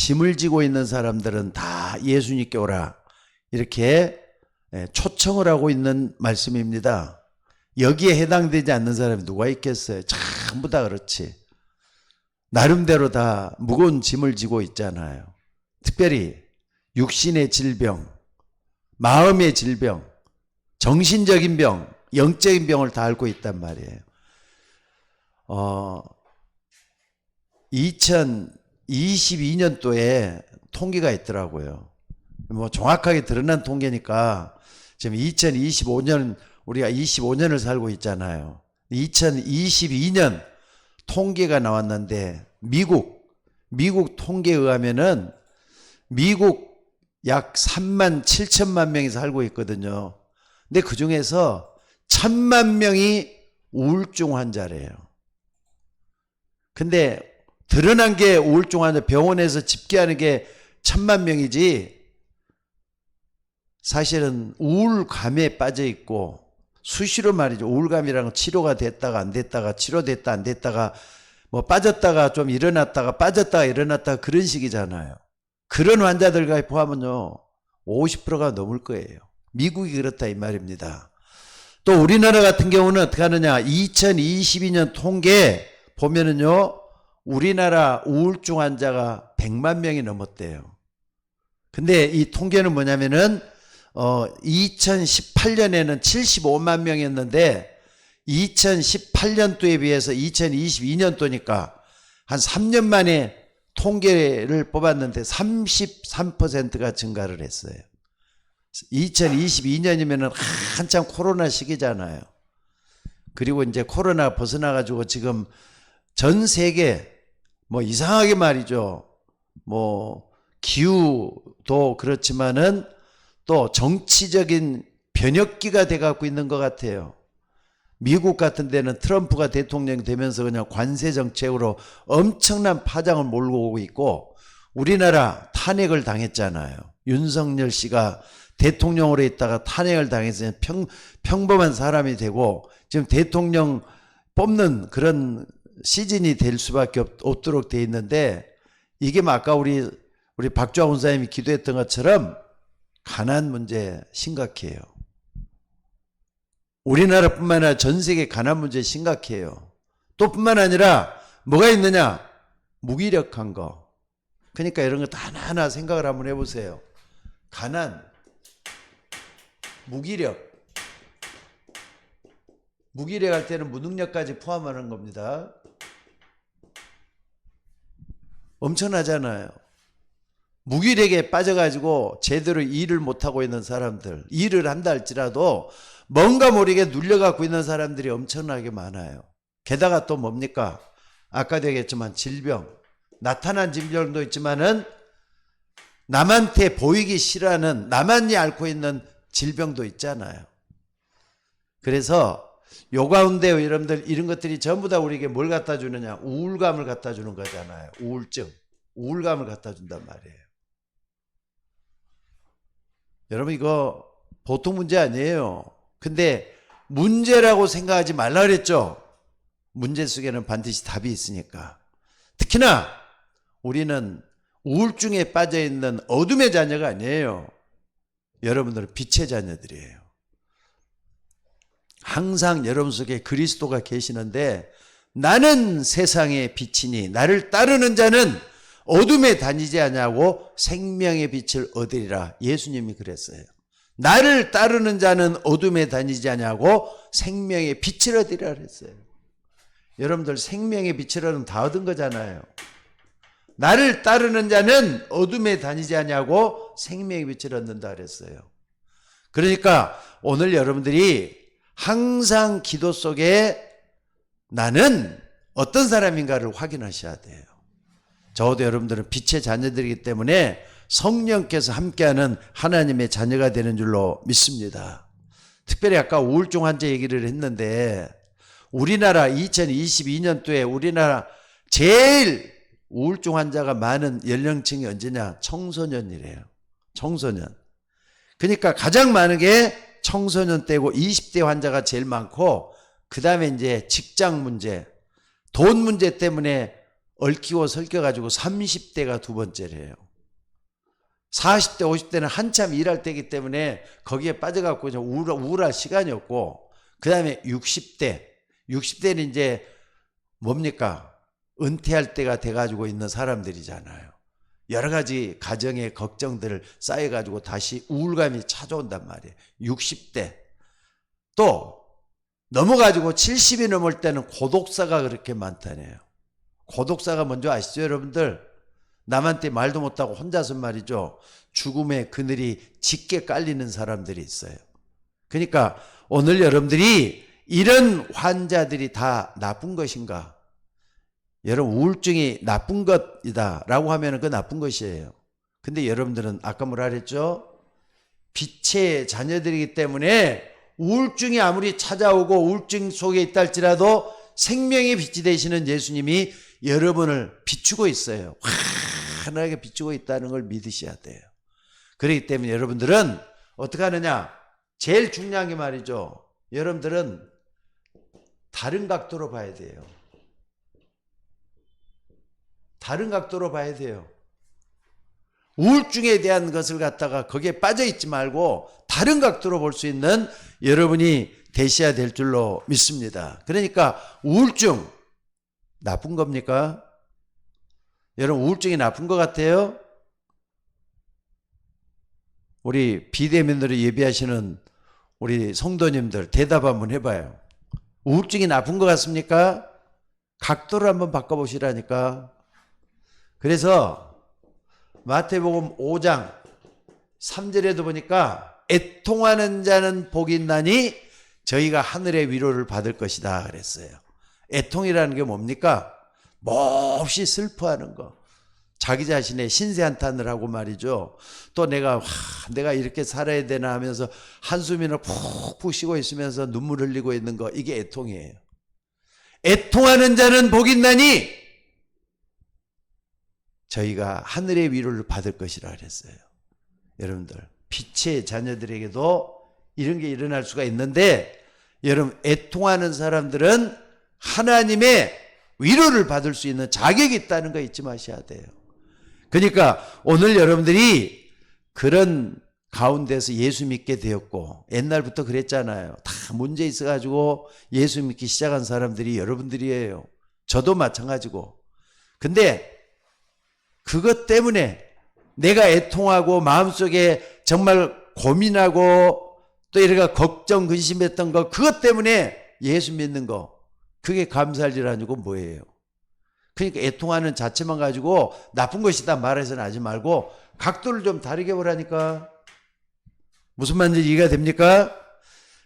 짐을 지고 있는 사람들은 다 예수님께 오라. 이렇게 초청을 하고 있는 말씀입니다. 여기에 해당되지 않는 사람이 누가 있겠어요? 전부 다 그렇지. 나름대로 다 무거운 짐을 지고 있잖아요. 특별히 육신의 질병, 마음의 질병, 정신적인 병, 영적인 병을 다 앓고 있단 말이에요. 2022년도에 통계가 있더라고요. 뭐 정확하게 드러난 통계니까 지금 2025년, 우리가 25년을 살고 있잖아요. 2022년 통계가 나왔는데 미국 통계에 의하면은 미국 약 3만 7천만 명이 살고 있거든요. 근데 그 중에서 1,000만 명이 우울증 환자래요. 근데 드러난 게 우울증 환자, 병원에서 집계하는 게 1,000만 명이지 사실은 우울감에 빠져 있고, 수시로 말이죠. 우울감이라는 건 치료가 됐다가 안 됐다가, 치료됐다 안 됐다가, 뭐 빠졌다가 좀 일어났다가 빠졌다가 일어났다가 그런 식이잖아요. 그런 환자들과 포함은요 50%가 넘을 거예요. 미국이 그렇다 이 말입니다. 또 우리나라 같은 경우는 어떻게 하느냐, 2022년 통계 보면은요 우리나라 우울증 환자가 100만 명이 넘었대요. 근데 이 통계는 뭐냐면은 2018년에는 75만 명이었는데 2018년도에 비해서 2022년도니까 한 3년 만에 통계를 뽑았는데 33%가 증가를 했어요. 2022년이면은 한참 코로나 시기잖아요. 그리고 이제 코로나 벗어나가지고 지금 전 세계 뭐 이상하게 말이죠. 뭐 기후도 그렇지만은 또 정치적인 변혁기가 돼갖고 있는 것 같아요. 미국 같은 데는 트럼프가 대통령이 되면서 그냥 관세 정책으로 엄청난 파장을 몰고 오고 있고, 우리나라 탄핵을 당했잖아요. 윤석열 씨가 대통령으로 있다가 탄핵을 당해서 평범한 사람이 되고 지금 대통령 뽑는 그런 시즌이 될 수밖에 없도록 돼 있는데, 이게 뭐 아까 우리 박주아 원사님이 기도했던 것처럼 가난 문제 심각해요. 우리나라뿐만 아니라 전 세계 가난 문제 심각해요. 또 뿐만 아니라 뭐가 있느냐? 무기력한 거. 그러니까 이런 거 하나하나 생각을 한번 해보세요. 가난, 무기력 할 때는 무능력까지 포함하는 겁니다. 엄청나잖아요. 무기력에 빠져가지고 제대로 일을 못하고 있는 사람들, 일을 한다 할지라도 뭔가 모르게 눌려갖고 있는 사람들이 엄청나게 많아요. 게다가 또 뭡니까? 아까도 얘기했지만 질병, 나타난 질병도 있지만은 남한테 보이기 싫어하는, 나만이 앓고 있는 질병도 있잖아요. 그래서 요 가운데 여러분들 이런 것들이 전부 다 우리에게 뭘 갖다 주느냐? 우울감을 갖다 주는 거잖아요. 우울감을 갖다 준단 말이에요. 여러분 이거 보통 문제 아니에요. 근데 문제라고 생각하지 말라 그랬죠. 문제 속에는 반드시 답이 있으니까. 특히나 우리는 우울증에 빠져있는 어둠의 자녀가 아니에요. 여러분들은 빛의 자녀들이에요. 항상 여러분 속에 그리스도가 계시는데, 나는 세상의 빛이니 나를 따르는 자는 어둠에 다니지 아니하고 생명의 빛을 얻으리라. 예수님이 그랬어요. 나를 따르는 자는 어둠에 다니지 아니하고 생명의 빛을 얻으리라 그랬어요. 여러분들 생명의 빛을 얻으면 다 얻은 거잖아요. 나를 따르는 자는 어둠에 다니지 아니하고 생명의 빛을 얻는다 그랬어요. 그러니까 오늘 여러분들이 항상 기도 속에 나는 어떤 사람인가를 확인하셔야 돼요. 적어도 여러분들은 빛의 자녀들이기 때문에 성령께서 함께하는 하나님의 자녀가 되는 줄로 믿습니다. 특별히 아까 우울증 환자 얘기를 했는데, 우리나라 2022년도에 우리나라 제일 우울증 환자가 많은 연령층이 언제냐? 청소년이래요. 청소년. 그러니까 가장 많은 게 청소년 때고 20대 환자가 제일 많고, 그 다음에 이제 직장 문제, 돈 문제 때문에 얽히고 설켜가지고 30대가 두 번째래요. 40대, 50대는 한참 일할 때이기 때문에 거기에 빠져갖고 우울할 시간이 없고, 그 다음에 60대는 이제 뭡니까? 은퇴할 때가 돼가지고 있는 사람들이잖아요. 여러 가지 가정의 걱정들을 쌓여가지고 다시 우울감이 찾아온단 말이에요. 60대. 또 넘어가지고 70이 넘을 때는 고독사가 그렇게 많다네요. 고독사가 뭔지 아시죠, 여러분들? 남한테 말도 못하고 혼자서 말이죠. 죽음의 그늘이 짙게 깔리는 사람들이 있어요. 그러니까 오늘 여러분들이 이런 환자들이 다 나쁜 것인가? 여러분, 우울증이 나쁜 것이다 라고 하면 그 나쁜 것이에요. 근데 여러분들은 아까 뭐라 그랬죠? 빛의 자녀들이기 때문에 우울증이 아무리 찾아오고 우울증 속에 있다 할지라도 생명의 빛이 되시는 예수님이 여러분을 비추고 있어요. 환하게 비추고 있다는 걸 믿으셔야 돼요. 그렇기 때문에 여러분들은 어떻게 하느냐? 제일 중요한 게 말이죠. 여러분들은 다른 각도로 봐야 돼요. 다른 각도로 봐야 돼요. 우울증에 대한 것을 갖다가 거기에 빠져 있지 말고 다른 각도로 볼 수 있는 여러분이 되셔야 될 줄로 믿습니다. 그러니까 우울증 나쁜 겁니까? 여러분, 우울증이 나쁜 것 같아요? 우리 비대면으로 예배하시는 우리 성도님들 대답 한번 해봐요. 우울증이 나쁜 것 같습니까? 각도를 한번 바꿔보시라니까. 그래서 마태복음 5장 3절에도 보니까 애통하는 자는 복이 있나니 저희가 하늘의 위로를 받을 것이다 그랬어요. 애통이라는 게 뭡니까? 몹시 슬퍼하는 거. 자기 자신의 신세한탄을 하고 말이죠. 또 내가 이렇게 살아야 되나 하면서 한숨이나 푹푹 쉬고 있으면서 눈물 흘리고 있는 거, 이게 애통이에요. 애통하는 자는 복이 있나니 저희가 하늘의 위로를 받을 것이라 그랬어요. 여러분들, 빛의 자녀들에게도 이런 게 일어날 수가 있는데, 여러분, 애통하는 사람들은 하나님의 위로를 받을 수 있는 자격이 있다는 거 잊지 마셔야 돼요. 그러니까 오늘 여러분들이 그런 가운데서 예수 믿게 되었고, 옛날부터 그랬잖아요. 다 문제 있어가지고 예수 믿기 시작한 사람들이 여러분들이에요. 저도 마찬가지고. 근데 그것 때문에 내가 애통하고 마음속에 정말 고민하고 또 이래가 걱정 근심했던 거, 그것 때문에 예수 믿는 거, 그게 감사할 일 아니고 뭐예요? 그러니까 애통하는 자체만 가지고 나쁜 것이다 말해서는 하지 말고 각도를 좀 다르게 보라니까. 무슨 말인지 이해가 됩니까?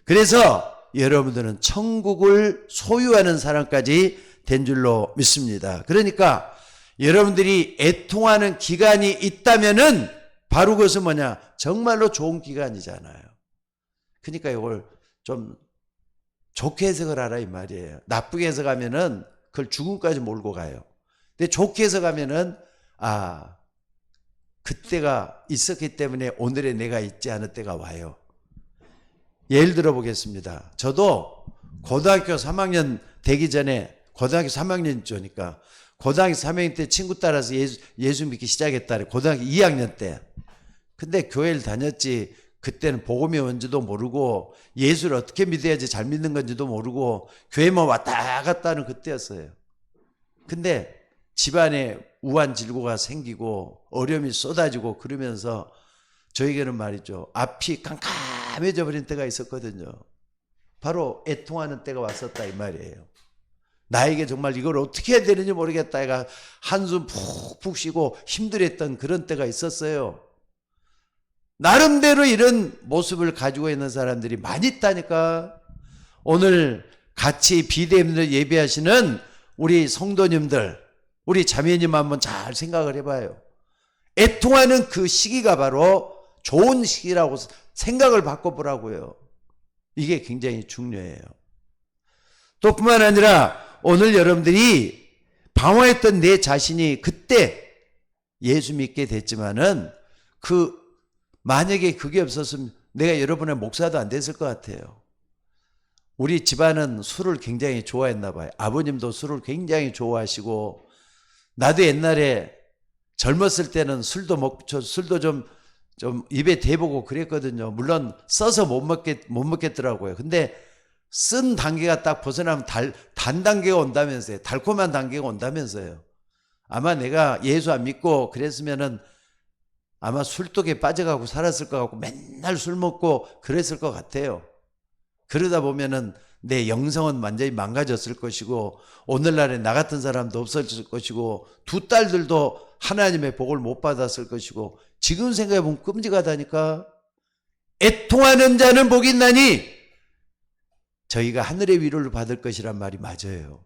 그래서 여러분들은 천국을 소유하는 사람까지 된 줄로 믿습니다. 그러니까 여러분들이 애통하는 기간이 있다면은 바로 그것은 뭐냐? 정말로 좋은 기간이잖아요. 그러니까 이걸 좀 좋게 해석을 하라 이 말이에요. 나쁘게 해석하면은 그걸 죽음까지 몰고 가요. 근데 좋게 해석하면은 그때가 있었기 때문에 오늘의 내가 있지 않을 때가 와요. 예를 들어 보겠습니다. 저도 고등학교 3학년 되기 전에, 고등학교 3학년 전이니까 고등학교 3학년 때 친구 따라서 예수 믿기 시작했다. 고등학교 2학년 때. 근데 교회를 다녔지, 그때는 복음이 뭔지도 모르고 예수를 어떻게 믿어야지 잘 믿는 건지도 모르고 교회만 왔다 갔다 하는 그때였어요. 근데 집안에 우환질고가 생기고 어려움이 쏟아지고 그러면서 저에게는 말이죠, 앞이 깜깜해져 버린 때가 있었거든요. 바로 애통하는 때가 왔었다 이 말이에요. 나에게 정말 이걸 어떻게 해야 되는지 모르겠다 해가 한숨 푹푹 쉬고 힘들었던 그런 때가 있었어요. 나름대로 이런 모습을 가지고 있는 사람들이 많이 있다니까. 오늘 같이 비대면으로 예배하시는 우리 성도님들, 우리 자매님 한번 잘 생각을 해봐요. 애통하는 그 시기가 바로 좋은 시기라고 생각을 바꿔보라고요. 이게 굉장히 중요해요. 또 뿐만 아니라 오늘 여러분들이 방황했던 내 자신이 그때 예수 믿게 됐지만은 만약에 그게 없었으면 내가 여러분의 목사도 안 됐을 것 같아요. 우리 집안은 술을 굉장히 좋아했나 봐요. 아버님도 술을 굉장히 좋아하시고 나도 옛날에 젊었을 때는 술도 좀 입에 대보고 그랬거든요. 물론 써서 못 먹겠더라고요. 근데 쓴 단계가 딱 벗어나면 단 단계가 온다면서요. 달콤한 단계가 온다면서요. 아마 내가 예수 안 믿고 그랬으면은 아마 술독에 빠져가고 살았을 것 같고 맨날 술 먹고 그랬을 것 같아요. 그러다 보면은 내 영성은 완전히 망가졌을 것이고 오늘날에 나 같은 사람도 없어질 것이고 두 딸들도 하나님의 복을 못 받았을 것이고 지금 생각해보면 끔찍하다니까. 애통하는 자는 복이 있나니 저희가 하늘의 위로를 받을 것이란 말이 맞아요.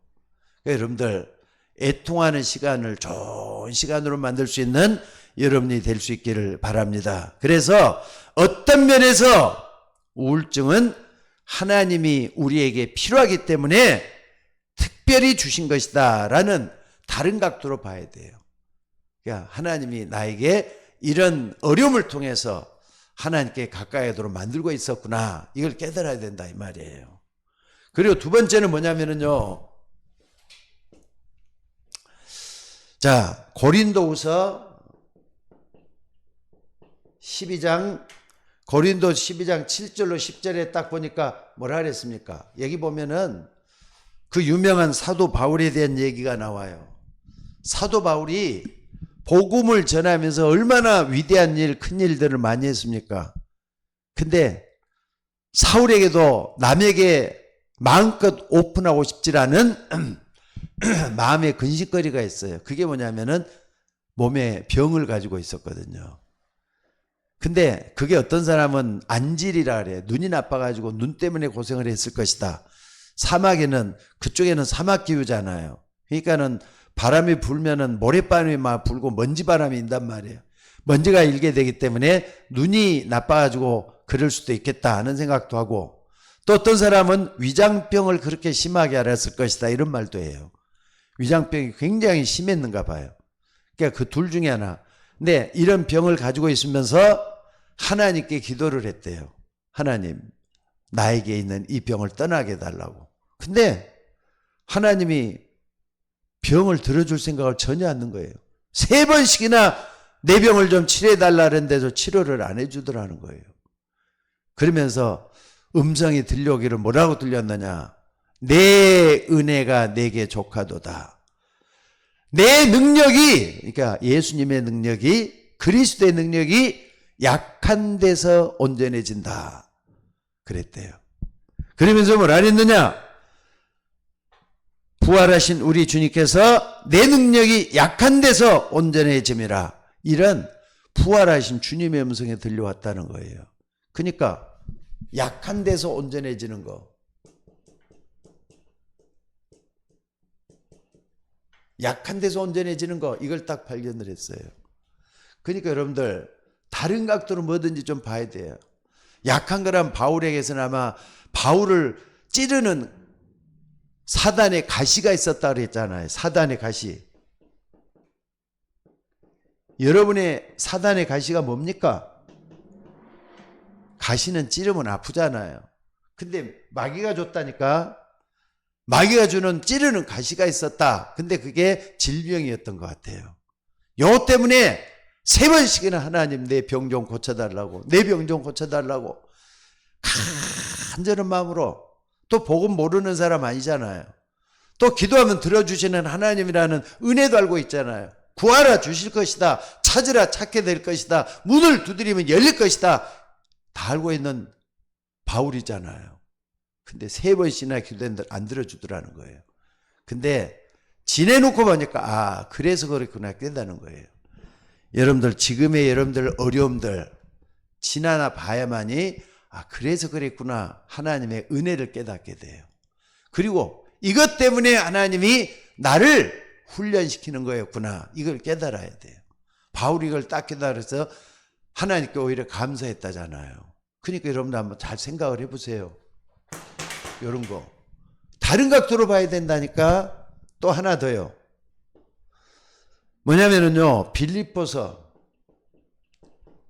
그러니까 여러분들 애통하는 시간을 좋은 시간으로 만들 수 있는 여러분이 될 수 있기를 바랍니다. 그래서 어떤 면에서 우울증은 하나님이 우리에게 필요하기 때문에 특별히 주신 것이다 라는 다른 각도로 봐야 돼요. 그러니까 하나님이 나에게 이런 어려움을 통해서 하나님께 가까이 하도록 만들고 있었구나, 이걸 깨달아야 된다 이 말이에요. 그리고 두 번째는 뭐냐면요, 자, 고린도서 12장 7절로 10절에 딱 보니까 뭐라 그랬습니까? 여기 보면은 그 유명한 사도 바울에 대한 얘기가 나와요. 사도 바울이 복음을 전하면서 얼마나 위대한 일, 큰 일들을 많이 했습니까? 근데 사울에게도 남에게 마음껏 오픈하고 싶지 않은 마음의 근심거리가 있어요. 그게 뭐냐면은 몸에 병을 가지고 있었거든요. 근데 그게 어떤 사람은 안질이라 그래. 눈이 나빠가지고 눈 때문에 고생을 했을 것이다. 사막에는, 그쪽에는 사막기후잖아요. 그러니까는 바람이 불면은 모래바람이 막 불고 먼지바람이 인단 말이에요. 먼지가 일게 되기 때문에 눈이 나빠가지고 그럴 수도 있겠다 하는 생각도 하고, 또 어떤 사람은 위장병을 그렇게 심하게 앓았을 것이다 이런 말도 해요. 위장병이 굉장히 심했는가 봐요. 그러니까 그 둘 중에 하나. 근데 이런 병을 가지고 있으면서 하나님께 기도를 했대요. 하나님, 나에게 있는 이 병을 떠나게 해달라고. 근데 하나님이 병을 들어줄 생각을 전혀 안 하는 거예요. 3번씩이나 내 병을 좀 치료해달라 그랬는데도 치료를 안 해주더라는 거예요. 그러면서 음성이 들려오기를 뭐라고 들렸느냐? 내 은혜가 내게 족하도다. 내 능력이, 그러니까 예수님의 능력이, 그리스도의 능력이 약한 데서 온전해진다 그랬대요. 그러면서 뭐라 했느냐? 부활하신 우리 주님께서 내 능력이 약한 데서 온전해짐이라. 이런 부활하신 주님의 음성이 들려왔다는 거예요. 그러니까 약한 데서 온전해지는 거, 약한 데서 온전해지는 거, 이걸 딱 발견을 했어요. 그러니까 여러분들 다른 각도로 뭐든지 좀 봐야 돼요. 약한 거란 바울에게서는 아마 바울을 찌르는 사단의 가시가 있었다 그랬잖아요. 사단의 가시. 여러분의 사단의 가시가 뭡니까? 가시는 찌르면 아프잖아요. 근데 마귀가 줬다니까. 마귀가 주는 찌르는 가시가 있었다. 근데 그게 질병이었던 것 같아요. 요 때문에 3번씩이나 하나님 내 병 좀 고쳐달라고, 내 병 좀 고쳐달라고 간절한 마음으로. 또 복음 모르는 사람 아니잖아요. 또 기도하면 들어주시는 하나님이라는 은혜도 알고 있잖아요. 구하라 주실 것이다, 찾으라 찾게 될 것이다, 문을 두드리면 열릴 것이다, 다 알고 있는 바울이잖아요. 근데 3번씩이나 기도했는데 안 들어주더라는 거예요. 근데 지내놓고 보니까 그래서 그렇구나 깨닫는 거예요. 여러분들 지금의 여러분들 어려움들 지나나 봐야만이 그래서 그랬구나 하나님의 은혜를 깨닫게 돼요. 그리고 이것 때문에 하나님이 나를 훈련시키는 거였구나, 이걸 깨달아야 돼요. 바울이 이걸 딱 깨달아서 하나님께 오히려 감사했다잖아요. 그러니까 여러분들 한번 잘 생각을 해보세요. 이런 거 다른 각도로 봐야 된다니까. 또 하나 더요. 뭐냐면요, 빌립보서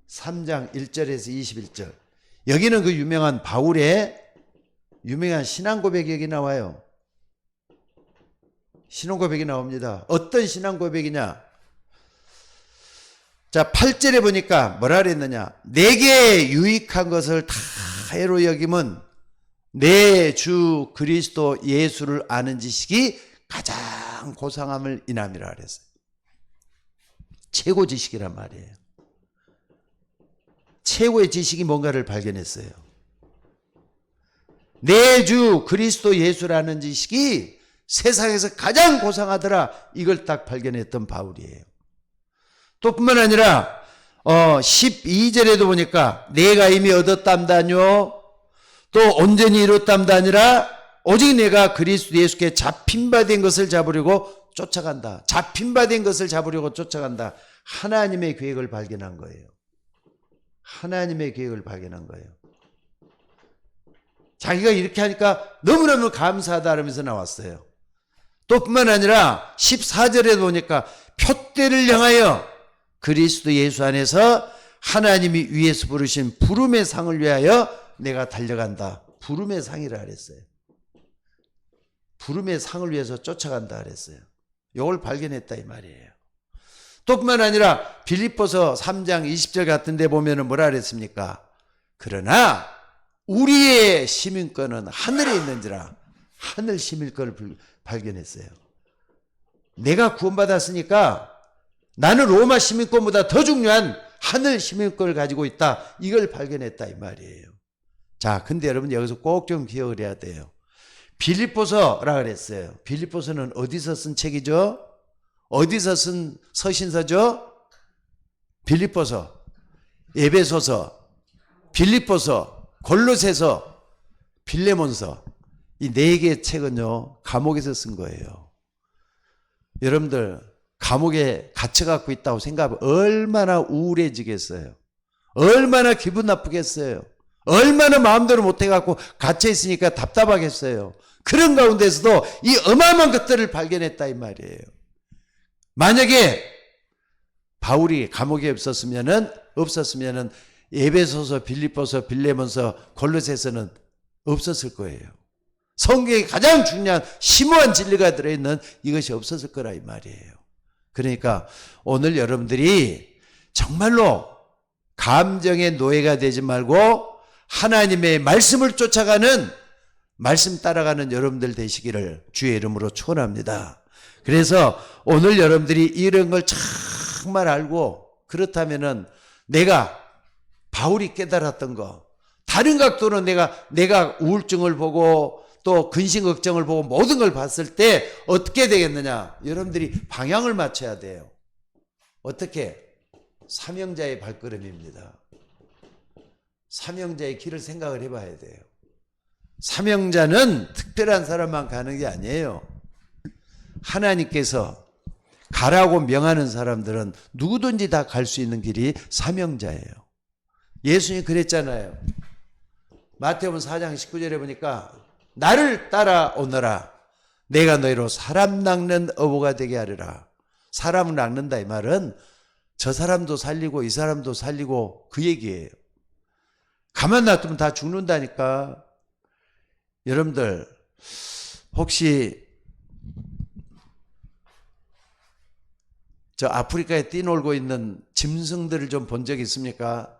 3장 1절에서 21절. 여기는 그 유명한 바울의 유명한 신앙 고백이 여기 나와요. 신앙 고백이 나옵니다. 어떤 신앙 고백이냐? 자, 8절에 보니까 뭐라 그랬느냐? 내게 유익한 것을 다 해로 여김은 내 주 그리스도 예수를 아는 지식이 가장 고상함을 인함이라 그랬어요. 최고 지식이란 말이에요. 최고의 지식이 뭔가를 발견했어요. 내 주 그리스도 예수라는 지식이 세상에서 가장 고상하더라. 이걸 딱 발견했던 바울이에요. 또 뿐만 아니라 12절에도 보니까 내가 이미 얻었담다뇨 또 온전히 이뤘담다 아니라 오직 내가 그리스도 예수께 잡힌 바 된 것을 잡으려고 쫓아간다. 잡힌 바 된 것을 잡으려고 쫓아간다. 하나님의 계획을 발견한 거예요. 하나님의 계획을 발견한 거예요. 자기가 이렇게 하니까 너무너무 감사하다 하면서 나왔어요. 또 뿐만 아니라 14절에 보니까 표대를 향하여 그리스도 예수 안에서 하나님이 위에서 부르신 부름의 상을 위하여 내가 달려간다. 부름의 상이라 그랬어요. 부름의 상을 위해서 쫓아간다 그랬어요. 이걸 발견했다 이 말이에요. 또 뿐만 아니라 빌립보서 3장 20절 같은 데 보면은 뭐라 그랬습니까? 그러나 우리의 시민권은 하늘에 있는지라. 하늘 시민권을 발견했어요. 내가 구원받았으니까 나는 로마 시민권보다 더 중요한 하늘 시민권을 가지고 있다. 이걸 발견했다 이 말이에요. 자, 근데 여러분 여기서 꼭 좀 기억을 해야 돼요. 빌립보서라 그랬어요. 빌립보서는 어디서 쓴 책이죠? 어디서 쓴 서신서죠? 빌립보서, 에베소서, 빌립보서, 골로새서, 빌레몬서. 이 4개의 책은요, 감옥에서 쓴 거예요. 여러분들 감옥에 갇혀갖고 있다고 생각하면 얼마나 우울해지겠어요. 얼마나 기분 나쁘겠어요. 얼마나 마음대로 못해갖고 갇혀있으니까 답답하겠어요. 그런 가운데서도 이 어마어마한 것들을 발견했다 이 말이에요. 만약에 바울이 감옥에 없었으면은 에베소서, 빌립보서, 빌레몬서, 골로새서는 없었을 거예요. 성경에 가장 중요한 심오한 진리가 들어있는 이것이 없었을 거라 이 말이에요. 그러니까 오늘 여러분들이 정말로 감정의 노예가 되지 말고 하나님의 말씀을 쫓아가는, 말씀 따라가는 여러분들 되시기를 주의 이름으로 축원합니다. 그래서 오늘 여러분들이 이런 걸 정말 알고, 그렇다면은 내가 바울이 깨달았던 거, 다른 각도로 내가 우울증을 보고 또 근심 걱정을 보고 모든 걸 봤을 때 어떻게 되겠느냐? 여러분들이 방향을 맞춰야 돼요. 어떻게? 사명자의 발걸음입니다. 사명자의 길을 생각을 해봐야 돼요. 사명자는 특별한 사람만 가는 게 아니에요. 하나님께서 가라고 명하는 사람들은 누구든지 다 갈 수 있는 길이 사명자예요. 예수님이 그랬잖아요. 마태복음 4장 19절에 보니까 나를 따라오너라. 내가 너희로 사람 낚는 어부가 되게 하리라. 사람을 낚는다 이 말은 저 사람도 살리고 이 사람도 살리고 그 얘기예요. 가만 놔두면 다 죽는다니까. 여러분들 혹시 저 아프리카에 뛰놀고 있는 짐승들을 좀 본 적 있습니까?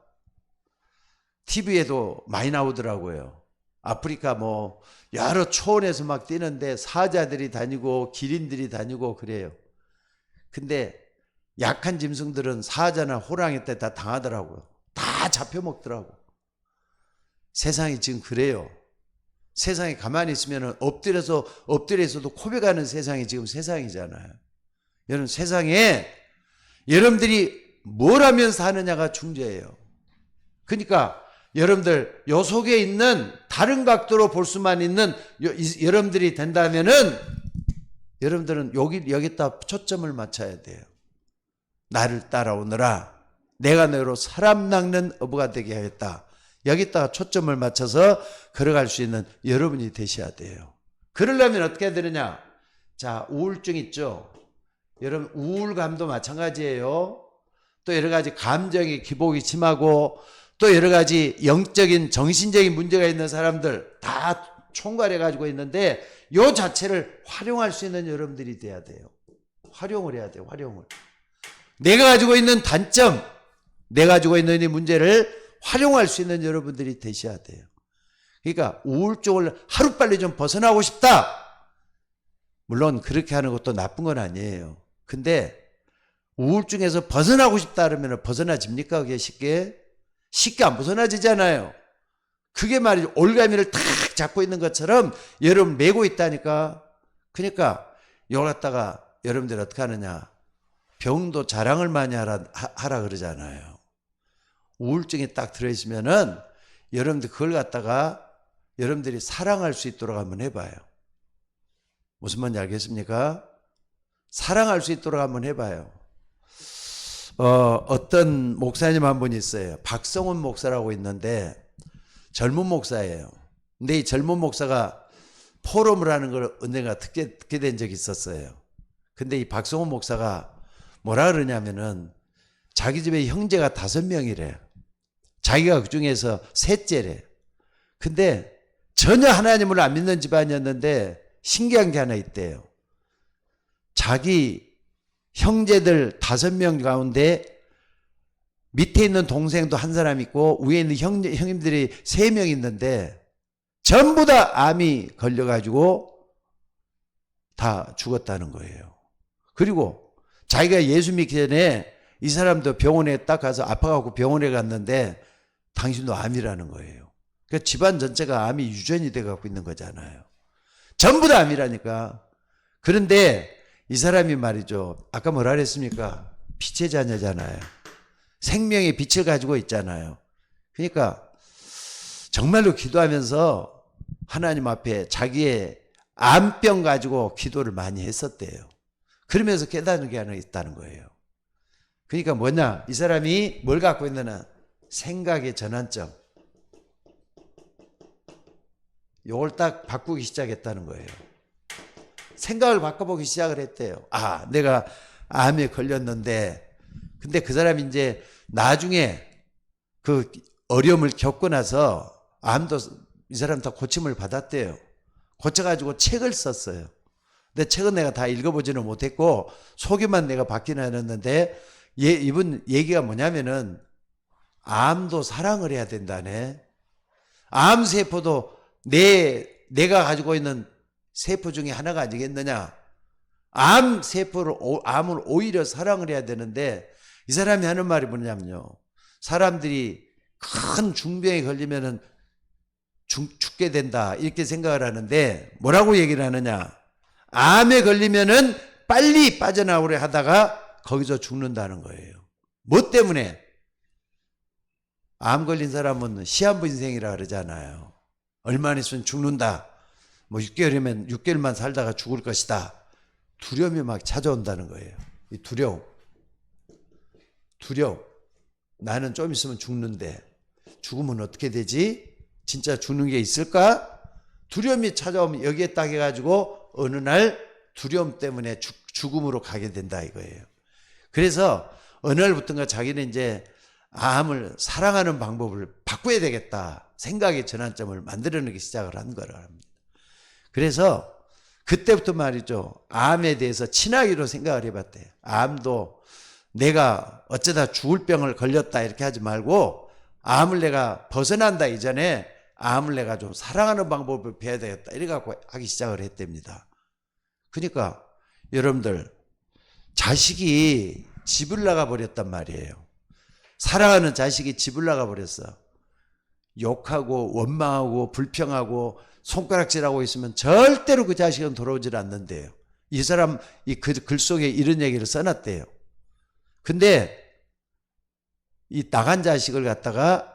TV에도 많이 나오더라고요. 아프리카 뭐 여러 초원에서 막 뛰는데 사자들이 다니고 기린들이 다니고 그래요. 근데 약한 짐승들은 사자나 호랑이 때 다 당하더라고요. 다 잡혀먹더라고. 세상이 지금 그래요. 세상에 가만히 있으면 엎드려서도 코베가는 세상이 지금 세상이잖아요. 여러분 세상에 여러분들이 뭘 하면 사느냐가 중요해요. 그러니까 여러분들 요 속에 있는 다른 각도로 볼 수만 있는 여러분들이 된다면은 여러분들은 여기다 초점을 맞춰야 돼요. 나를 따라오너라. 내가 너희로 사람 낚는 어부가 되게 하겠다. 여기다가 초점을 맞춰서 걸어갈 수 있는 여러분이 되셔야 돼요. 그러려면 어떻게 해야 되느냐? 자, 우울증 있죠? 여러분 우울감도 마찬가지예요. 또 여러 가지 감정의 기복이 심하고 또 여러 가지 영적인 정신적인 문제가 있는 사람들 다 총괄해 가지고 있는데 요 자체를 활용할 수 있는 여러분들이 돼야 돼요. 활용을 해야 돼요. 활용을. 내가 가지고 있는 단점, 내가 가지고 있는 이 문제를 활용할 수 있는 여러분들이 되셔야 돼요. 그러니까 우울증을 하루빨리 좀 벗어나고 싶다. 물론 그렇게 하는 것도 나쁜 건 아니에요. 근데 우울증에서 벗어나고 싶다 그러면 벗어나집니까? 그게 쉽게? 쉽게 안 벗어나지잖아요. 그게 말이죠. 올가미를 탁 잡고 있는 것처럼 여러분 메고 있다니까. 그러니까 이걸 갖다가 여러분들 어떻게 하느냐. 병도 자랑을 많이 하라 그러잖아요. 우울증이 딱 들어있으면은 여러분들 그걸 갖다가 여러분들이 사랑할 수 있도록 한번 해봐요. 무슨 말인지 알겠습니까? 사랑할 수 있도록 한번 해봐요. 어떤 목사님 한 분이 있어요. 박성훈 목사라고 있는데 젊은 목사예요. 근데 이 젊은 목사가 포럼을 하는 걸 언젠가 듣게 된 적이 있었어요. 근데 이 박성훈 목사가 뭐라 그러냐면은 자기 집에 형제가 5명이래. 자기가 그 중에서 셋째래. 근데 전혀 하나님을 안 믿는 집안이었는데 신기한 게 하나 있대요. 자기 형제들 5명 가운데 밑에 있는 동생도 한 사람 있고 위에 있는 형님들이 3명 있는데 전부 다 암이 걸려가지고 다 죽었다는 거예요. 그리고 자기가 예수 믿기 전에 이 사람도 병원에 딱 가서 아파갖고 병원에 갔는데 당신도 암이라는 거예요. 그러니까 집안 전체가 암이 유전이 돼갖고 있는 거잖아요. 전부 다 암이라니까. 그런데 이 사람이 말이죠. 아까 뭐라 그랬습니까? 빛의 자녀잖아요. 생명의 빛을 가지고 있잖아요. 그러니까 정말로 기도하면서 하나님 앞에 자기의 암병 가지고 기도를 많이 했었대요. 그러면서 깨닫는 게 하나 있다는 거예요. 그러니까 뭐냐? 이 사람이 뭘 갖고 있느냐? 생각의 전환점. 요걸 딱 바꾸기 시작했다는 거예요. 생각을 바꿔보기 시작을 했대요. 아, 내가 암에 걸렸는데, 근데 그 사람이 이제 나중에 그 어려움을 겪고 나서 암도 이 사람 다 고침을 받았대요. 고쳐가지고 책을 썼어요. 근데 책은 내가 다 읽어보지는 못했고 소개만 내가 받기는 했는데 이분 얘기가 뭐냐면은 암도 사랑을 해야 된다네. 암세포도 내가 가지고 있는 세포 중에 하나가 아니겠느냐. 암을 오히려 사랑을 해야 되는데 이 사람이 하는 말이 뭐냐면요. 사람들이 큰 중병에 걸리면은 죽게 된다 이렇게 생각을 하는데 뭐라고 얘기를 하느냐. 암에 걸리면은 빨리 빠져나오려 하다가 거기서 죽는다는 거예요. 뭐 때문에? 암 걸린 사람은 시한부 인생이라 그러잖아요. 얼마 있으면 죽는다. 뭐 6개월이면 6개월만 살다가 죽을 것이다. 두려움이 막 찾아온다는 거예요. 이 두려움. 나는 좀 있으면 죽는데 죽으면 어떻게 되지? 진짜 죽는 게 있을까? 두려움이 찾아오면 여기에 딱 해가지고 어느 날 두려움 때문에 죽음으로 가게 된다 이거예요. 그래서 어느 날부터인가 자기는 이제 암을 사랑하는 방법을 바꿔야 되겠다. 생각의 전환점을 만들어내기 시작을 한 거랍니다. 그래서 그때부터 말이죠. 암에 대해서 친하기로 생각을 해봤대요. 암도 내가 어쩌다 죽을 병을 걸렸다 이렇게 하지 말고 암을 내가 벗어난다 이전에 암을 내가 좀 사랑하는 방법을 배워야 되겠다 이래 갖고 하기 시작을 했답니다. 그러니까 여러분들 자식이 집을 나가 버렸단 말이에요. 사랑하는 자식이 집을 나가 버렸어. 욕하고 원망하고 불평하고 손가락질하고 있으면 절대로 그 자식은 돌아오질 않는데요. 이 사람 이 글 속에 이런 얘기를 써놨대요. 근데 이 나간 자식을 갖다가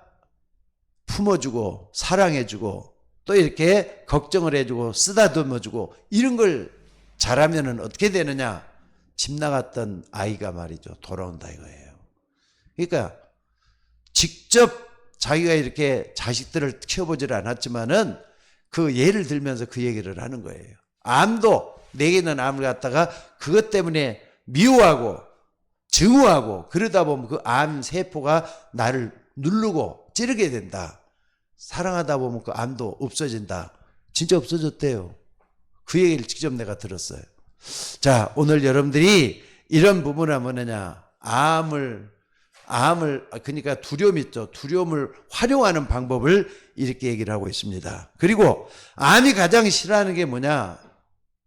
품어주고 사랑해주고 또 이렇게 걱정을 해주고 쓰다듬어주고 이런 걸 잘하면은 어떻게 되느냐? 집 나갔던 아이가 말이죠. 돌아온다 이거예요. 그러니까 직접 자기가 이렇게 자식들을 키워보질 않았지만은 그 예를 들면서 그 얘기를 하는 거예요. 암도 내게 있는 암을 갖다가 그것 때문에 미워하고 증오하고 그러다 보면 그 암 세포가 나를 누르고 찌르게 된다. 사랑하다 보면 그 암도 없어진다. 진짜 없어졌대요. 그 얘기를 직접 내가 들었어요. 자, 오늘 여러분들이 이런 부분은 뭐냐, 그러니까 두려움 있죠. 두려움을 활용하는 방법을 이렇게 얘기를 하고 있습니다. 그리고 암이 가장 싫어하는 게 뭐냐?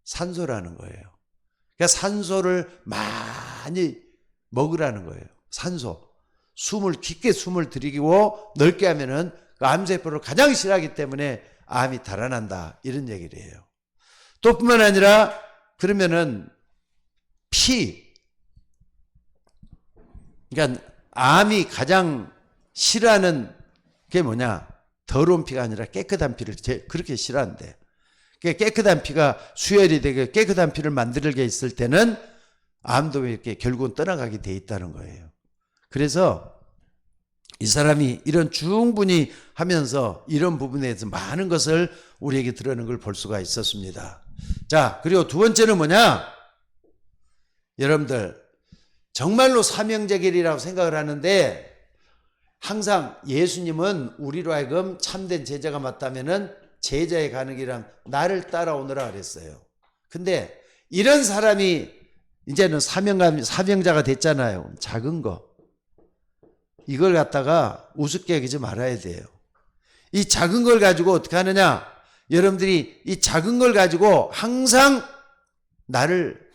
산소라는 거예요. 그러니까 산소를 많이 먹으라는 거예요. 산소. 깊게 숨을 들이고 넓게 하면은 그 암세포를 가장 싫어하기 때문에 암이 달아난다. 이런 얘기를 해요. 또 뿐만 아니라 그러면은 그러니까 암이 가장 싫어하는 게 뭐냐? 더러운 피가 아니라 깨끗한 피를 그렇게 싫어한대. 깨끗한 피가 수혈이 되게 깨끗한 피를 만들게 있을 때는 암도 이렇게 결국은 떠나가게 돼 있다는 거예요. 그래서 이 사람이 이런 충분히 하면서 이런 부분에 대해서 많은 것을 우리에게 드러내는 걸 볼 수가 있었습니다. 자, 그리고 두 번째는 뭐냐? 여러분들 정말로 사명적 일이라고 생각을 하는데 항상 예수님은 우리로 하여금 참된 제자가 맞다면은 제자의 가는 길은 나를 따라오너라 그랬어요. 근데 이런 사람이 이제는 사명자가 됐잖아요. 작은 거. 이걸 갖다가 우습게 여기지 말아야 돼요. 이 작은 걸 가지고 어떻게 하느냐? 여러분들이 이 작은 걸 가지고 항상 나를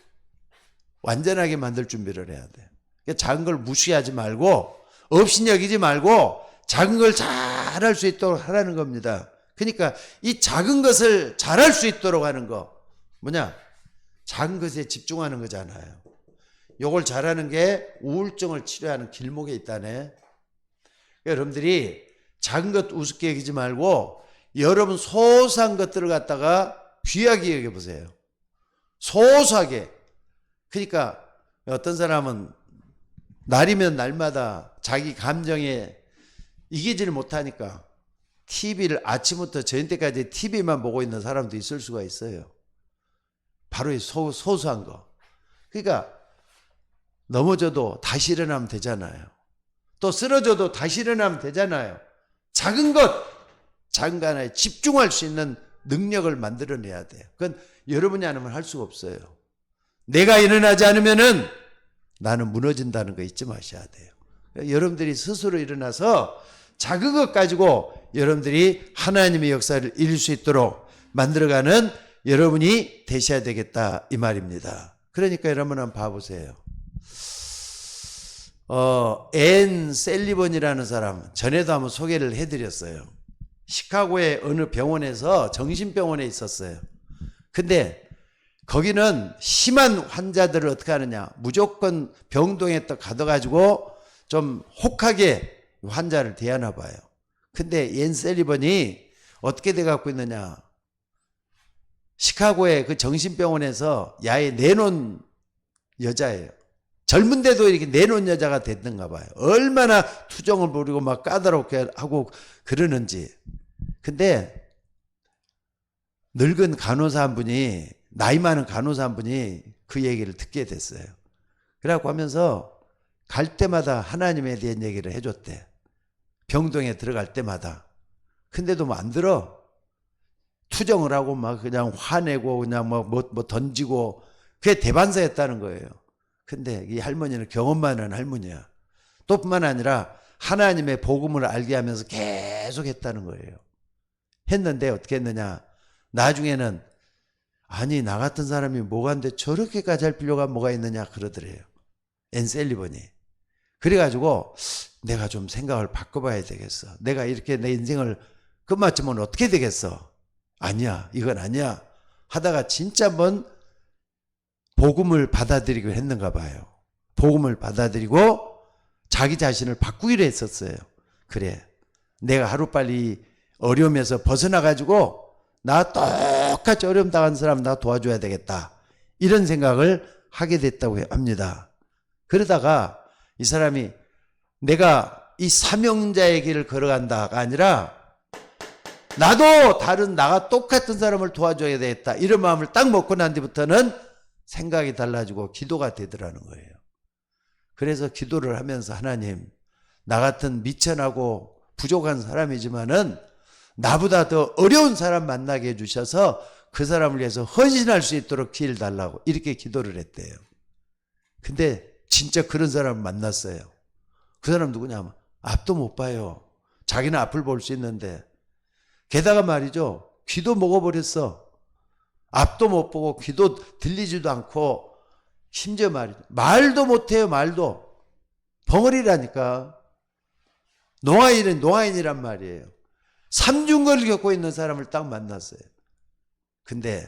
완전하게 만들 준비를 해야 돼요. 그러니까 작은 걸 무시하지 말고 업신여기지 말고 작은 걸 잘할 수 있도록 하라는 겁니다. 그러니까 이 작은 것을 잘할 수 있도록 하는 거 뭐냐? 작은 것에 집중하는 거잖아요. 요걸 잘하는 게 우울증을 치료하는 길목에 있다네. 그러니까 여러분들이 작은 것 우습게 여기지 말고 여러분 소소한 것들을 갖다가 귀하게 여겨보세요. 소소하게. 그러니까 어떤 사람은 날이면 날마다 자기 감정에 이기지를 못하니까 TV를 아침부터 저녁때까지 TV만 보고 있는 사람도 있을 수가 있어요. 바로 이 소소한 거. 그러니까 넘어져도 다시 일어나면 되잖아요. 또 쓰러져도 다시 일어나면 되잖아요. 작은 것 하나에 집중할 수 있는 능력을 만들어내야 돼요. 그건 여러분이 안 하면 할 수가 없어요. 내가 일어나지 않으면은 나는 무너진다는 거 잊지 마셔야 돼요. 여러분들이 스스로 일어나서 작은 것 가지고 여러분들이 하나님의 역사를 이룰 수 있도록 만들어가는 여러분이 되셔야 되겠다 이 말입니다. 그러니까 여러분 한번 봐보세요. 앤 셀리번이라는 사람 전에도 한번 소개를 해드렸어요. 시카고의 어느 병원에서 정신병원에 있었어요. 근데 거기는 심한 환자들을 어떻게 하느냐, 무조건 병동에 또 가둬가지고 좀 혹하게 환자를 대하나 봐요. 근데 앤 셀리번이 어떻게 돼갖고 있느냐, 시카고의 그 정신병원에서 야에 내놓은 여자예요. 젊은데도 이렇게 내놓은 여자가 됐는가 봐요. 얼마나 투정을 부리고 막 까다롭게 하고 그러는지. 근데 늙은 간호사 한 분이, 나이 많은 간호사 한 분이 그 얘기를 듣게 됐어요. 그래갖고 하면서 갈 때마다 하나님에 대한 얘기를 해줬대. 병동에 들어갈 때마다. 근데도 뭐 안 들어. 투정을 하고 막 그냥 화내고 그냥 뭐 던지고 그게 대반사였다는 거예요. 근데 이 할머니는 경험 많은 할머니야. 또 뿐만 아니라 하나님의 복음을 알게 하면서 계속 했다는 거예요. 했는데 어떻게 했느냐. 나중에는 아니 나 같은 사람이 뭐가는데 저렇게까지 할 필요가 뭐가 있느냐 그러더래요. 앤 셀리번이. 그래가지고 내가 좀 생각을 바꿔봐야 되겠어. 내가 이렇게 내 인생을 끝마치면 어떻게 되겠어. 아니야 이건 아니야 하다가 진짜 한번 복음을 받아들이기로 했는가 봐요. 복음을 받아들이고 자기 자신을 바꾸기로 했었어요. 그래 내가 하루빨리 어려움에서 벗어나가지고 나 똑같이 어려움 당한 사람 나 도와줘야 되겠다 이런 생각을 하게 됐다고 합니다. 그러다가 이 사람이 내가 이 사명자의 길을 걸어간다가 아니라 나도 다른 나가 똑같은 사람을 도와줘야 되겠다 이런 마음을 딱 먹고 난 뒤부터는 생각이 달라지고 기도가 되더라는 거예요. 그래서 기도를 하면서 하나님 나 같은 미천하고 부족한 사람이지만은 나보다 더 어려운 사람 만나게 해주셔서 그 사람을 위해서 헌신할 수 있도록 기회를 달라고 이렇게 기도를 했대요. 근데 진짜 그런 사람을 만났어요. 그 사람 누구냐? 앞도 못 봐요. 자기는 앞을 볼 수 있는데. 게다가 말이죠. 귀도 먹어버렸어. 앞도 못 보고 귀도 들리지도 않고 심지어 말도 못해요. 말도. 벙어리라니까. 농아인이란 말이에요. 삼중거를 겪고 있는 사람을 딱 만났어요. 근데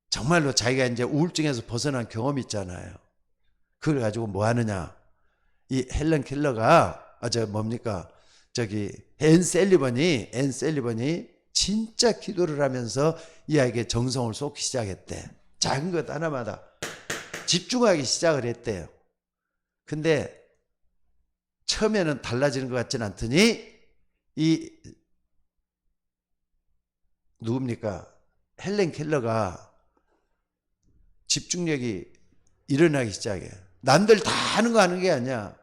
정말로 자기가 이제 우울증에서 벗어난 경험이 있잖아요. 그걸 가지고 뭐 하느냐. 이 헬런 켈러가 앤 셀리번이 진짜 기도를 하면서 이 아이에게 정성을 쏟기 시작했대. 작은 것 하나마다 집중하기 시작을 했대요. 근데 처음에는 달라지는 것 같지는 않더니 이 누굽니까? 헬렌 켈러가 집중력이 일어나기 시작해. 남들 다 하는 거 하는 게 아니야.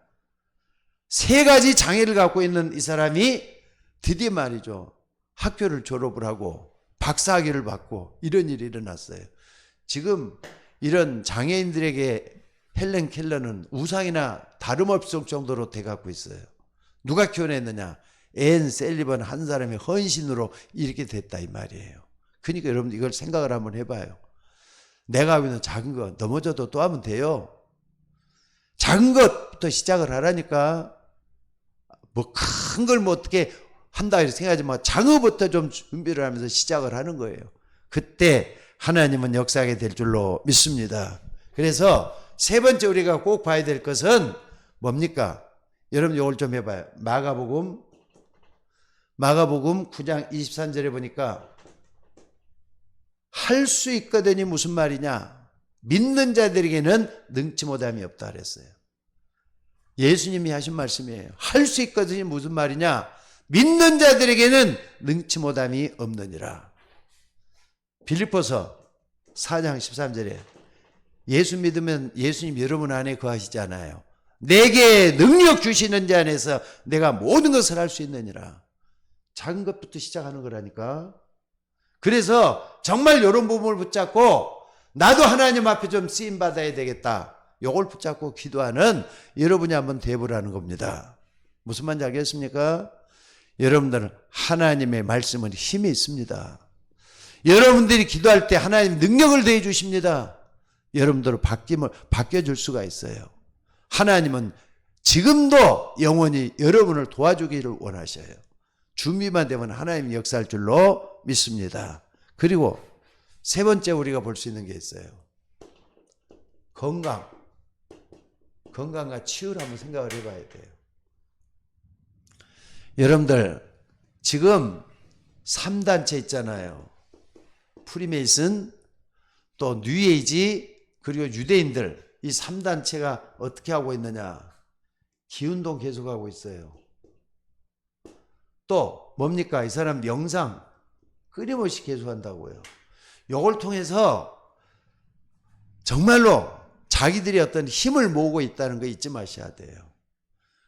3가지 장애를 갖고 있는 이 사람이 드디어 말이죠. 학교를 졸업을 하고 박사학위를 받고 이런 일이 일어났어요. 지금 이런 장애인들에게 헬렌 켈러는 우상이나 다름없을 정도로 돼갖고 있어요. 누가 키워냈느냐? 앤 셀리번 한 사람의 헌신으로 이렇게 됐다 이 말이에요. 그러니까 여러분 이걸 생각을 한번 해봐요. 내가 하고 있는 작은 거 넘어져도 또 하면 돼요. 작은 것부터 시작을 하라니까. 뭐 큰 걸 뭐 어떻게 한다 이렇게 생각하지 마. 작은 것부터 좀 준비를 하면서 시작을 하는 거예요. 그때 하나님은 역사하게 될 줄로 믿습니다. 그래서 3번째 우리가 꼭 봐야 될 것은 뭡니까? 여러분 이걸 좀 해봐요. 마가복음 9장 23절에 보니까 할 수 있거든이 무슨 말이냐? 믿는 자들에게는 능치 못함이 없다 그랬어요. 예수님이 하신 말씀이에요. 할 수 있거든이 무슨 말이냐? 믿는 자들에게는 능치 못함이 없느니라. 빌립보서 4장 13절에 예수 믿으면 예수님 여러분 안에 거하시잖아요. 내게 능력 주시는 자 안에서 내가 모든 것을 할 수 있느니라. 작은 것부터 시작하는 거라니까. 그래서 정말 이런 부분을 붙잡고 나도 하나님 앞에 좀 쓰임 받아야 되겠다. 이걸 붙잡고 기도하는 여러분이 한번 돼보라는 겁니다. 무슨 말인지 알겠습니까? 여러분들은 하나님의 말씀은 힘이 있습니다. 여러분들이 기도할 때 하나님 능력을 더해 주십니다. 여러분들은 바뀌어줄 수가 있어요. 하나님은 지금도 영원히 여러분을 도와주기를 원하셔요. 준비만 되면 하나님이 역사할 줄로 믿습니다. 그리고 3번째 우리가 볼 수 있는 게 있어요. 건강과 치유를 한번 생각을 해봐야 돼요. 여러분들 지금 3단체 있잖아요. 프리메이슨, 또 뉴에이지, 그리고 유대인들 이 3단체가 어떻게 하고 있느냐? 기운동 계속하고 있어요. 또 뭡니까? 이 사람 명상 끊임없이 계속한다고요. 이걸 통해서 정말로 자기들이 어떤 힘을 모으고 있다는 거 잊지 마셔야 돼요.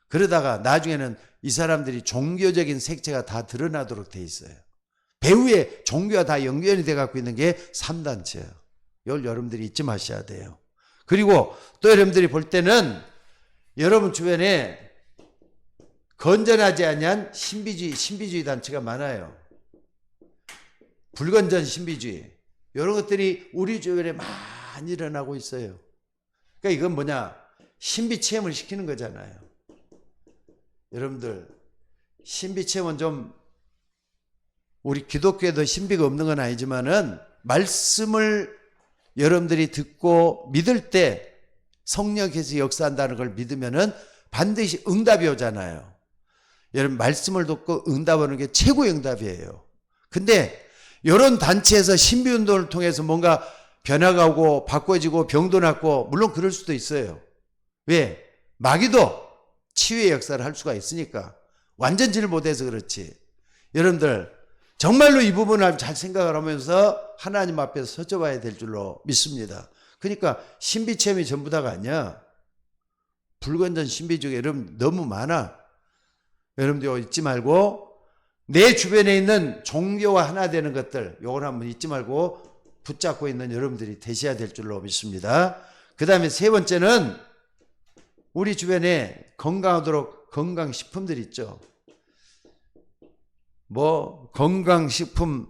그러다가 나중에는 이 사람들이 종교적인 색채가 다 드러나도록 돼 있어요. 배후에 종교가 다 연결이 돼 갖고 있는 게 3단체예요. 이걸 여러분들이 잊지 마셔야 돼요. 그리고 또 여러분들이 볼 때는 여러분 주변에 건전하지 아니한 신비주의 단체가 많아요. 불건전 신비주의. 이런 것들이 우리 주변에 많이 일어나고 있어요. 그러니까 이건 뭐냐? 신비 체험을 시키는 거잖아요. 여러분들 신비 체험은 좀 우리 기독교에도 신비가 없는 건 아니지만은 말씀을 여러분들이 듣고 믿을 때 성령께서 역사한다는 걸 믿으면은 반드시 응답이 오잖아요. 여러분 말씀을 듣고 응답하는 게 최고의 응답이에요. 근데 이런 단체에서 신비운동을 통해서 뭔가 변화가 오고 바꿔지고 병도 낫고 물론 그럴 수도 있어요. 왜? 마귀도 치유의 역사를 할 수가 있으니까. 완전치를 못해서 그렇지. 여러분들 정말로 이 부분을 잘 생각을 하면서 하나님 앞에서 서져봐야 될 줄로 믿습니다. 그러니까 신비체험이 전부 다가 아니야. 불건전 신비 중에 여러분 너무 많아. 여러분들 잊지 말고 내 주변에 있는 종교와 하나 되는 것들, 요걸 한번 잊지 말고 붙잡고 있는 여러분들이 되셔야 될 줄로 믿습니다. 그 다음에 세 번째는 우리 주변에 건강하도록 건강식품들 있죠. 뭐 건강식품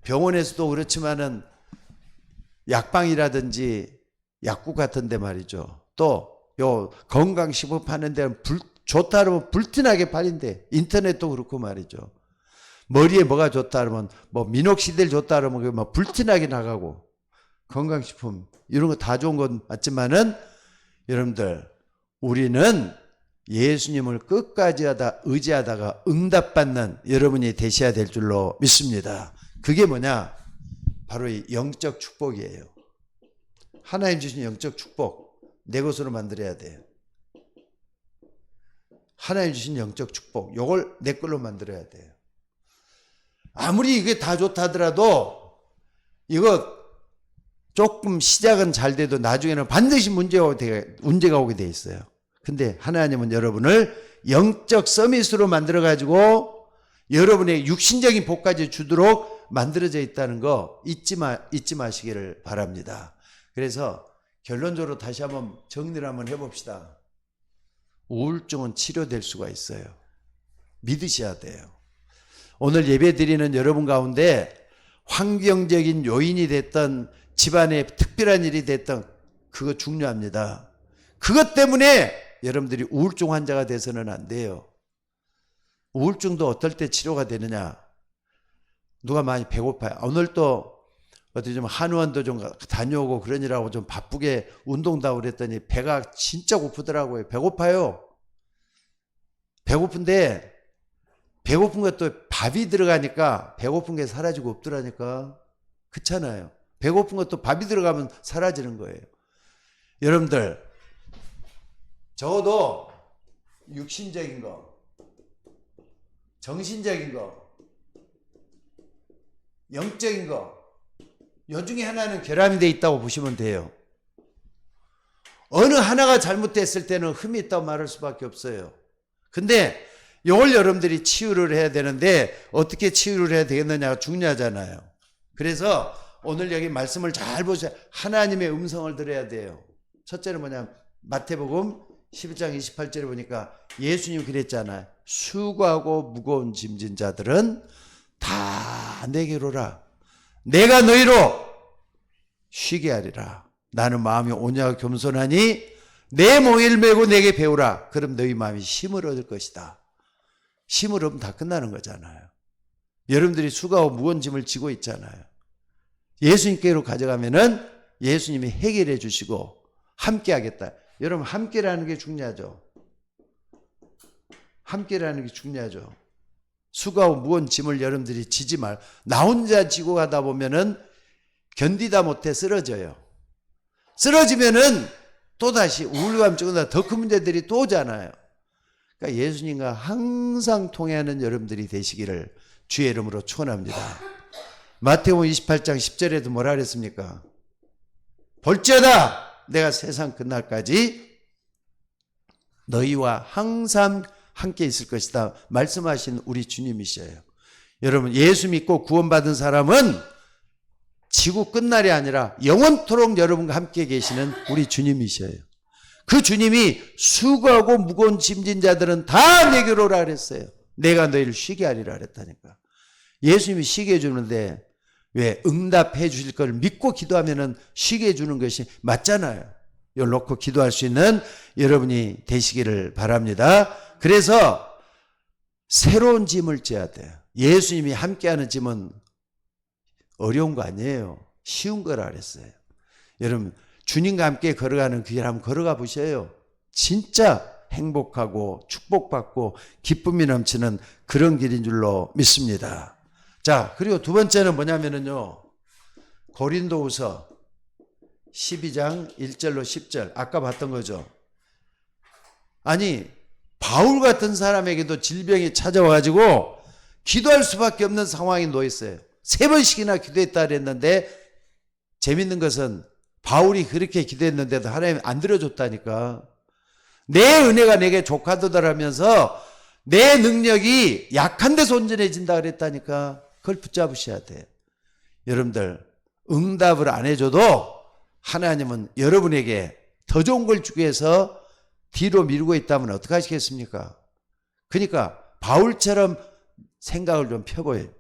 병원에서도 그렇지만은 약방이라든지 약국 같은 데 말이죠. 또 요 건강식품 파는 데는 좋다 그러면 불티나게 팔린대. 인터넷도 그렇고 말이죠. 머리에 뭐가 좋다 그러면 뭐 미녹시딜 좋다 그러면 막 불티나게 나가고, 건강식품 이런 거 다 좋은 건 맞지만은 여러분들, 우리는 예수님을 끝까지 의지하다가 응답받는 여러분이 되셔야 될 줄로 믿습니다. 그게 뭐냐? 바로 이 영적 축복이에요. 하나님 주신 영적 축복, 내 것으로 만들어야 돼요. 하나님 주신 영적 축복, 요걸 내 걸로 만들어야 돼요. 아무리 이게 다 좋다 하더라도 이거 조금 시작은 잘 돼도 나중에는 반드시 문제가 오게 돼 있어요. 근데 하나님은 여러분을 영적 서밋으로 만들어가지고 여러분의 육신적인 복까지 주도록 만들어져 있다는 거 잊지 마시기를 바랍니다. 그래서 결론적으로 다시 한번 정리를 한번 해봅시다. 우울증은 치료될 수가 있어요. 믿으셔야 돼요. 오늘 예배 드리는 여러분 가운데 환경적인 요인이 됐던, 집안에 특별한 일이 됐던, 그거 중요합니다. 그것 때문에 여러분들이 우울증 환자가 돼서는 안 돼요. 우울증도 어떨 때 치료가 되느냐? 누가 많이 배고파요. 오늘 또 어디 좀 한의원도 좀 다녀오고 그러느라고 좀 바쁘게 운동도 하고 그랬더니 배가 진짜 고프더라고요. 배고파요. 배고픈데 배고픈 것도 밥이 들어가니까 배고픈 게 사라지고 없더라니까. 그렇잖아요. 배고픈 것도 밥이 들어가면 사라지는 거예요. 여러분들, 적어도 육신적인 거, 정신적인 거, 영적인 거, 요 중에 하나는 결함이 돼 있다고 보시면 돼요. 어느 하나가 잘못됐을 때는 흠이 있다고 말할 수밖에 없어요. 근데 이걸 여러분들이 치유를 해야 되는데 어떻게 치유를 해야 되겠느냐가 중요하잖아요. 그래서 오늘 여기 말씀을 잘 보세요. 하나님의 음성을 들어야 돼요. 첫째는 뭐냐면 마태복음 11장 28절에 보니까 예수님이 그랬잖아요. 수고하고 무거운 짐진 자들은 다 내게로 오라. 내가 너희로 쉬게 하리라. 나는 마음이 온유하고 겸손하니 내 멍에를 메고 내게 배우라. 그럼 너희 마음이 힘을 얻을 것이다. 힘을 얻으면 다 끝나는 거잖아요. 여러분들이 수고하고 무거운 짐을 지고 있잖아요. 예수님께로 가져가면은 예수님이 해결해 주시고 함께 하겠다. 여러분, 함께라는 게 중요하죠. 함께라는 게 중요하죠. 수고하고 무거운 짐을 여러분들이 지지 말. 나 혼자 지고 가다 보면은 견디다 못해 쓰러져요. 쓰러지면은 또다시 우울감증보다 더 큰 문제들이 또 오잖아요. 그러니까 예수님과 항상 통해하는 여러분들이 되시기를 주의 이름으로 축원합니다. 마태복음 28장 10절에도 뭐라 그랬습니까? 볼지어다 내가 세상 끝날까지 너희와 항상 함께 있을 것이다 말씀하신 우리 주님이셔요. 여러분, 예수 믿고 구원받은 사람은 지구 끝날이 아니라 영원토록 여러분과 함께 계시는 우리 주님이셔요. 그 주님이 수고하고 무거운 짐진 자들은 다 내게로 오라 그랬어요. 내가 너희를 쉬게 하리라 그랬다니까. 예수님이 쉬게 해주는데 왜 응답해 주실 걸 믿고 기도하면 쉬게 해주는 것이 맞잖아요. 이걸 놓고 기도할 수 있는 여러분이 되시기를 바랍니다. 그래서 새로운 짐을 져야 돼요. 예수님이 함께하는 짐은 어려운 거 아니에요. 쉬운 거라 그랬어요. 여러분, 주님과 함께 걸어가는 그 길 한번 걸어가 보세요. 진짜 행복하고 축복받고 기쁨이 넘치는 그런 길인 줄로 믿습니다. 자, 그리고 두 번째는 뭐냐면요, 고린도후서 12장 1절로 10절 아까 봤던 거죠. 아니, 바울 같은 사람에게도 질병이 찾아와가지고 기도할 수밖에 없는 상황에 놓였어요. 3번씩이나 기도했다 그랬는데 재밌는 것은 바울이 그렇게 기도했는데도 하나님 안 들어줬다니까. 내 은혜가 내게 족하도다라면서 내 능력이 약한 데서 온전해진다 그랬다니까. 그걸 붙잡으셔야 돼요. 여러분들 응답을 안 해줘도 하나님은 여러분에게 더 좋은 걸 주기 위해서 뒤로 미루고 있다면 어떡하시겠습니까? 그러니까 바울처럼 생각을 좀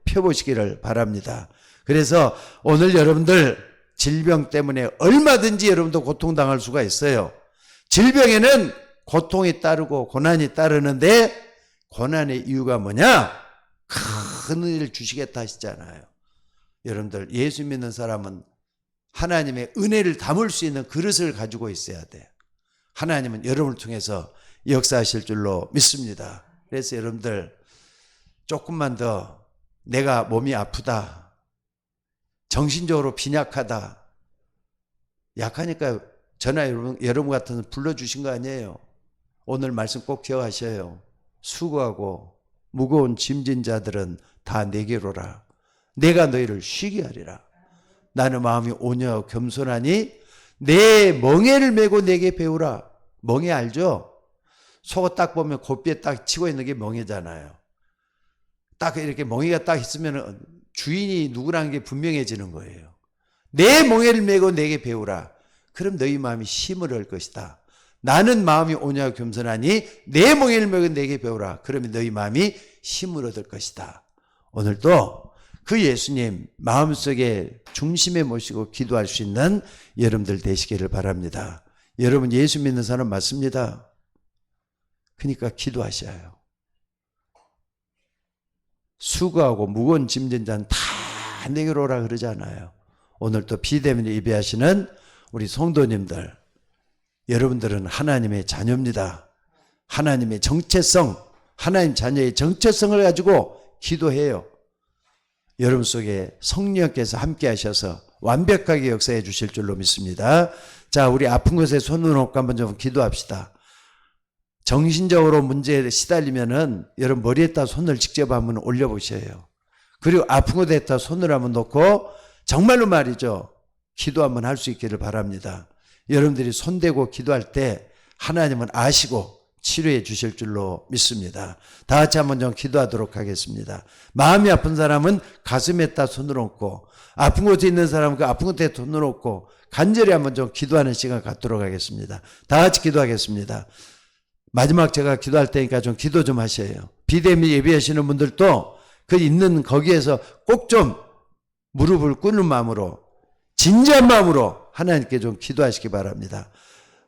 펴보시기를 바랍니다. 그래서 오늘 여러분들 질병 때문에 얼마든지 여러분도 고통당할 수가 있어요. 질병에는 고통이 따르고 고난이 따르는데 고난의 이유가 뭐냐? 큰 은혜를 주시겠다 하시잖아요. 여러분들 예수 믿는 사람은 하나님의 은혜를 담을 수 있는 그릇을 가지고 있어야 돼요. 하나님은 여러분을 통해서 역사하실 줄로 믿습니다. 그래서 여러분들 조금만 더 내가 몸이 아프다, 정신적으로 빈약하다, 약하니까 전화 여러분 같은 불러주신 거 아니에요. 오늘 말씀 꼭 기억하셔요. 수고하고 무거운 짐진 자들은 다 내게로라. 내가 너희를 쉬게 하리라. 나는 마음이 온유하고 겸손하니 내 멍에를 메고 내게 배우라. 멍에 알죠? 속옷 딱 보면 곱비에 딱 치고 있는 게 멍에잖아요. 딱 이렇게 멍에가 딱 있으면 주인이 누구라는 게 분명해지는 거예요. 내 멍에를 메고 내게 배우라. 그럼 너희 마음이 힘을 얻을 것이다. 나는 마음이 온유하고 겸손하니 내 멍에를 메고 내게 배우라. 그러면 너희 마음이 힘을 얻을 것이다. 오늘도 그 예수님 마음속에 중심에 모시고 기도할 수 있는 여러분들 되시기를 바랍니다. 여러분 예수 믿는 사람 맞습니다. 그러니까 기도하셔요. 수고하고 무거운 짐진 자는 다 내게로 오라 그러잖아요. 오늘 또 비대면에 예배하시는 우리 성도님들, 여러분들은 하나님의 자녀입니다. 하나님의 정체성, 하나님 자녀의 정체성을 가지고 기도해요. 여러분 속에 성령께서 함께 하셔서 완벽하게 역사해 주실 줄로 믿습니다. 자, 우리 아픈 곳에 손을 놓고 한번 좀 기도합시다. 정신적으로 문제에 시달리면은 여러분 머리에다 손을 직접 한번 올려보셔요. 그리고 아픈 곳에다 손을 한번 놓고 정말로 말이죠. 기도 한번 할 수 있기를 바랍니다. 여러분들이 손대고 기도할 때 하나님은 아시고 치료해 주실 줄로 믿습니다. 다 같이 한번 좀 기도하도록 하겠습니다. 마음이 아픈 사람은 가슴에다 손을 얹고 아픈 곳에 있는 사람은 그 아픈 곳에 손을 얹고 간절히 한번 좀 기도하는 시간 갖도록 하겠습니다. 다 같이 기도하겠습니다. 마지막 제가 기도할 테니까 좀 기도 좀 하셔요. 비대면 예배하시는 분들도 그 있는 거기에서 꼭 좀 무릎을 꿇는 마음으로 진지한 마음으로 하나님께 좀 기도하시기 바랍니다.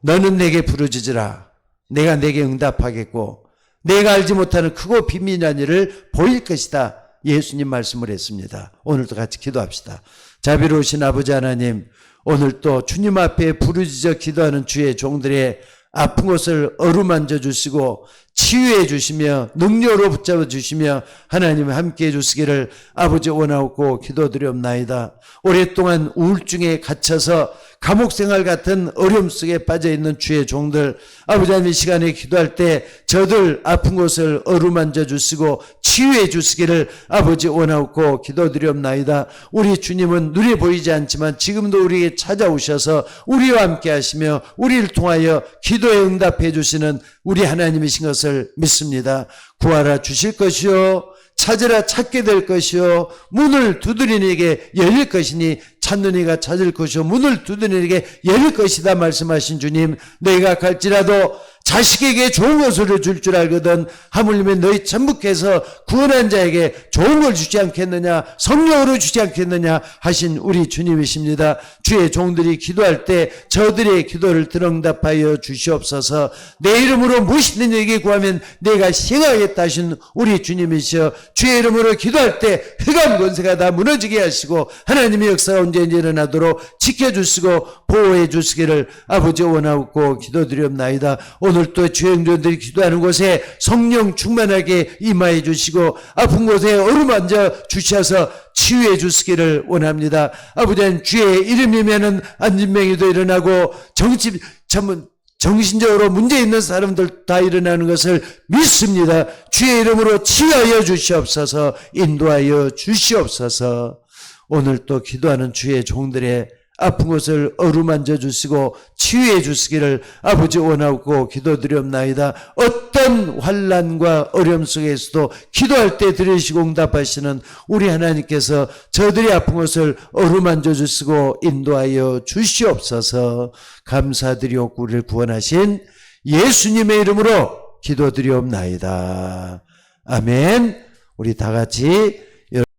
너는 내게 부르짖으라. 내가 내게 응답하겠고 내가 알지 못하는 크고 비밀한 일을 보일 것이다. 예수님 말씀을 했습니다. 오늘도 같이 기도합시다. 자비로우신 아버지 하나님, 오늘 또 주님 앞에 부르짖어 기도하는 주의 종들의 아픈 곳을 어루만져 주시고 치유해 주시며 능력으로 붙잡아 주시며 하나님 함께해 주시기를 아버지 원하옵고 기도드리옵나이다. 오랫동안 우울증에 갇혀서 감옥생활 같은 어려움 속에 빠져있는 주의 종들, 아버지 하나님 이 시간에 기도할 때 저들 아픈 곳을 어루만져 주시고 치유해 주시기를 아버지 원하옵고 기도드리옵나이다. 우리 주님은 눈에 보이지 않지만 지금도 우리에게 찾아오셔서 우리와 함께 하시며 우리를 통하여 기도에 응답해 주시는 우리 하나님이신 것을 믿습니다. 구하라 주실 것이요 찾으라 찾게 될 것이요 문을 두드리는 이에게 열릴 것이니 찾는 이가 찾을 것이요 문을 두드리는 이에게 열릴 것이다 말씀하신 주님, 너희가 갈지라도 자식에게 좋은 것을 줄 줄 알거든 하물며 너희 전북해서 구원한 자에게 좋은 걸 주지 않겠느냐, 성령으로 주지 않겠느냐 하신 우리 주님이십니다. 주의 종들이 기도할 때 저들의 기도를 들응답하여 주시옵소서. 내 이름으로 무엇이든 내게 구하면 내가 시행하겠다 하신 우리 주님이시여, 주의 이름으로 기도할 때 흑암 권세가 다 무너지게 하시고 하나님의 역사가 언제든지 일어나도록 지켜주시고 보호해 주시기를 아버지 원하옵고 기도드리옵나이다. 오늘 또 주행전들이 기도하는 곳에 성령 충만하게 임하여 주시고 아픈 곳에 어루만져 주셔서 치유해 주시기를 원합니다. 아버지 하나님, 주의 이름이면은 안진병이도 일어나고 정신적으로 문제 있는 사람들 다 일어나는 것을 믿습니다. 주의 이름으로 치유하여 주시옵소서, 인도하여 주시옵소서. 오늘 또 기도하는 주의 종들의 아픈 곳을 어루만져 주시고 치유해 주시기를 아버지 원하고 기도드리옵나이다. 어떤 이런 환난과 어려움 속에서도 기도할 때 들으시고 응답하시는 우리 하나님께서 저들의 아픈 것을 어루만져 주시고 인도하여 주시옵소서. 감사드리옵고 우리를 구원하신 예수님의 이름으로 기도드리옵나이다. 아멘. 우리 다 같이